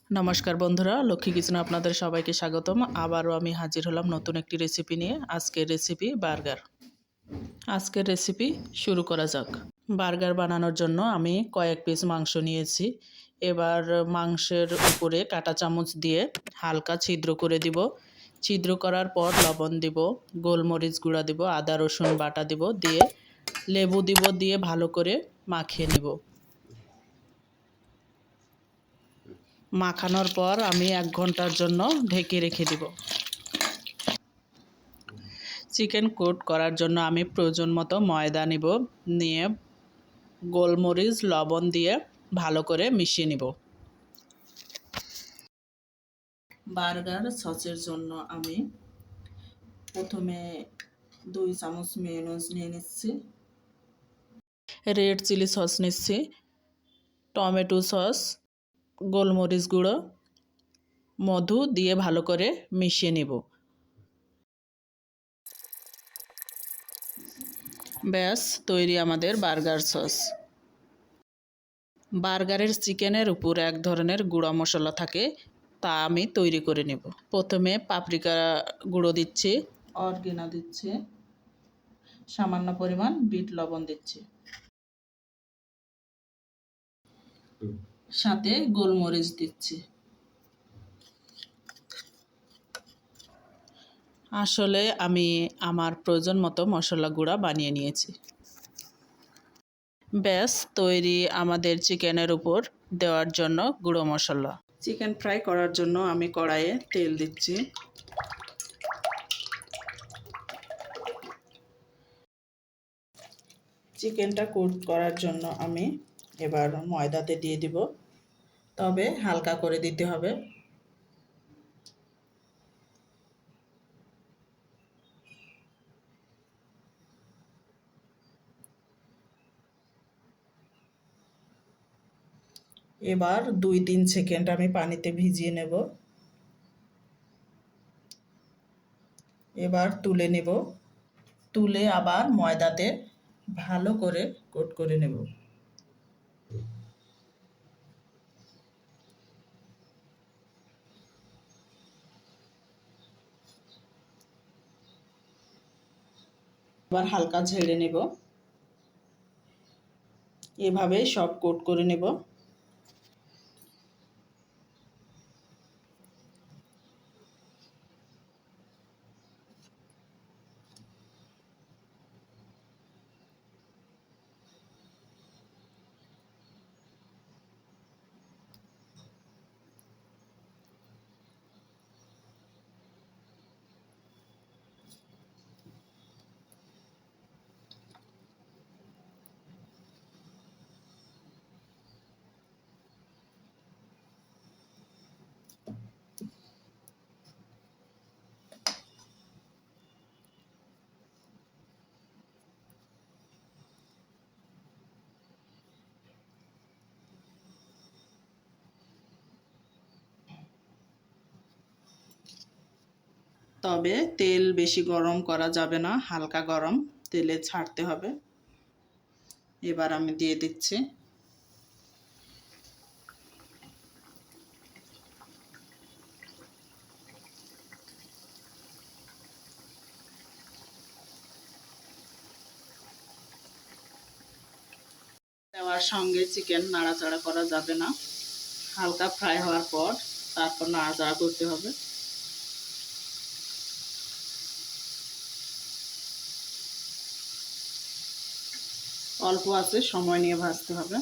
নমস্কার বন্ধুরা, লক্ষ্মী কিচেনে আপনাদের সবাইকে স্বাগতম। আবারও আমি হাজির হলাম নতুন একটি রেসিপি নিয়ে। আজকের রেসিপি বার্গার। আজকের রেসিপি শুরু করা যাক। বার্গার বানানোর জন্য আমি কয়েক পিস মাংস নিয়েছি। এবার মাংসের উপরে কাঁটা চামচ দিয়ে হালকা ছিদ্র করে দিব। ছিদ্র করার পর লবণ দিব, গোলমরিচ গুঁড়া দিব, আদা রসুন বাটা দিব, দিয়ে লেবু দিব, দিয়ে ভালো করে মাখিয়ে নিব। মাখানোর পর আমি 1 ঘন্টার জন্য ঢেকে রেখে দিব। চিকেন কোট করার জন্য আমি প্রয়োজন মতো ময়দা নিব, নিয়ে গোলমরিচ লবণ দিয়ে ভালো করে মিশিয়ে নিব। বার্গার সসের জন্য আমি প্রথমে 2 চামচ মেয়োনিজ নিয়ে নিচ্ছি, রেড চিলি সস নিচ্ছি, টমেটো সস, গোলমরিচ গুঁড়ো, মধু দিয়ে ভালো করে মিশিয়ে নিব। ব্যাস তৈরি আমাদের বার্গার সস। বার্গারের চিকেনের উপর এক ধরনের গুঁড়া মশলা থাকে, তা আমি তৈরি করে নেব। প্রথমে পাপরিকা গুঁড়ো দিচ্ছি, অরিগানো দিচ্ছি, সামান্য পরিমাণ বিট লবণ দিচ্ছি, সাথে গোলমরিচ দিচ্ছি। আসলে আমি আমার প্রয়োজন মতো মশলা গুঁড়া বানিয়ে নিয়েছি। ব্যাস তৈরি আমাদের চিকেনের উপর দেওয়ার জন্য গুঁড়ো মশলা। চিকেন ফ্রাই করার জন্য আমি কড়াইয়ে তেল দিচ্ছি। চিকেনটা কোট করার জন্য আমি এবার ময়দাতে দিয়ে দিব, তবে হালকা করে দিতে হবে। এবার 2-3 সেকেন্ড আমি পানিতে ভিজিয়ে নেব। এবার তুলে নেব, তুলে আবার ময়দাতে ভালো করে কোট করে নেব। এবার হালকা ঝেড়ে নেব, এভাবে সব কোট করে নেব। তবে তেল বেশি গরম করা যাবে না, হালকা গরম তেলে ছাড়তে হবে। এবার আমি দিয়ে দিচ্ছি। দেওয়ার সঙ্গে চিকেন নাড়াচাড়া করা যাবে না, হালকা ফ্রাই হওয়ার পর তারপর নাড়াচাড়া করতে হবে। অল্প আছে সময় নিয়ে ভাজতে হবে।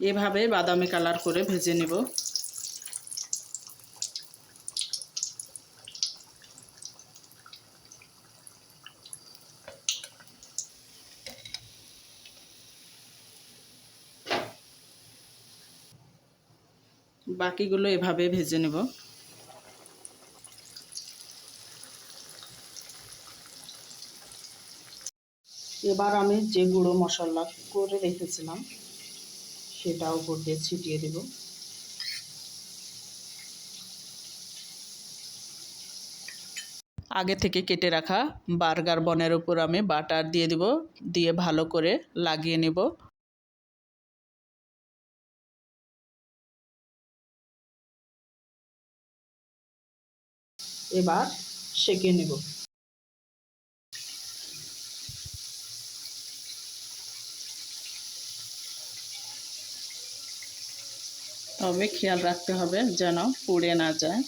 এভাবে বাদামি কালার করে ভেজে নেব। বাকিগুলো এভাবে ভেজে নেব। এবার আমি যে গুঁড়ো মশলা করে রেখেছিলাম সেটা উপর দিয়ে ছিটিয়ে দেব। আগে থেকে কেটে রাখা বার্গার বনের উপর আমি বাটার দিয়ে দিব, দিয়ে ভালো করে লাগিয়ে নেব। এবার সেঁকে নেব। তবে খেয়াল রাখতে হবে যেন পুড়ে না যায়।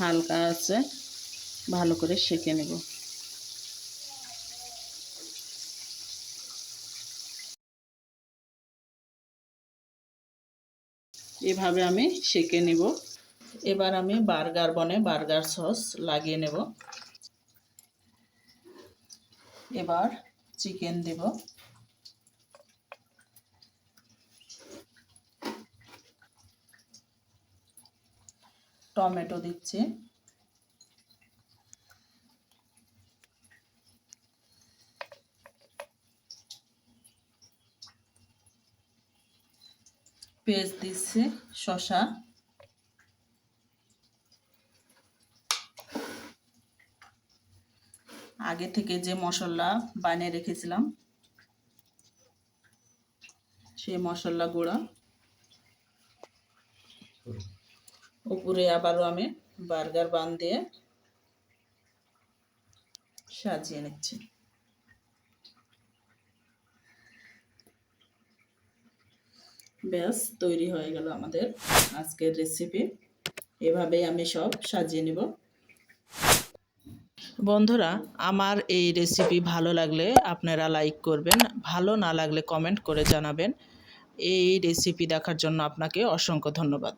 হালকা আছে ভালো করে সেঁকে নেব। এভাবে আমি সেঁকে নেব। এবার আমি বার্গার বনে বার্গার সস লাগিয়ে নেব। এবার চিকেন দেব। টমেটো দিচ্ছি। পেঁয়াজ দিচ্ছি, শসা, আগে থেকে যে মশলা বানিয়ে রেখেছিলাম সেই মশলা গুঁড়া, উপরে আবারও আমি বার্গার বান দিয়ে সাজিয়ে নিচ্ছি। ব্যাস তৈরি হয়ে গেল আমাদের আজকের রেসিপি। এভাবেই আমি সব সাজিয়ে নেব। বন্ধুরা, আমার এই রেসিপি ভালো লাগলে আপনারা লাইক করবেন, ভালো না লাগলে কমেন্ট করে জানাবেন। এই রেসিপি দেখার জন্য আপনাকে অসংখ্য ধন্যবাদ।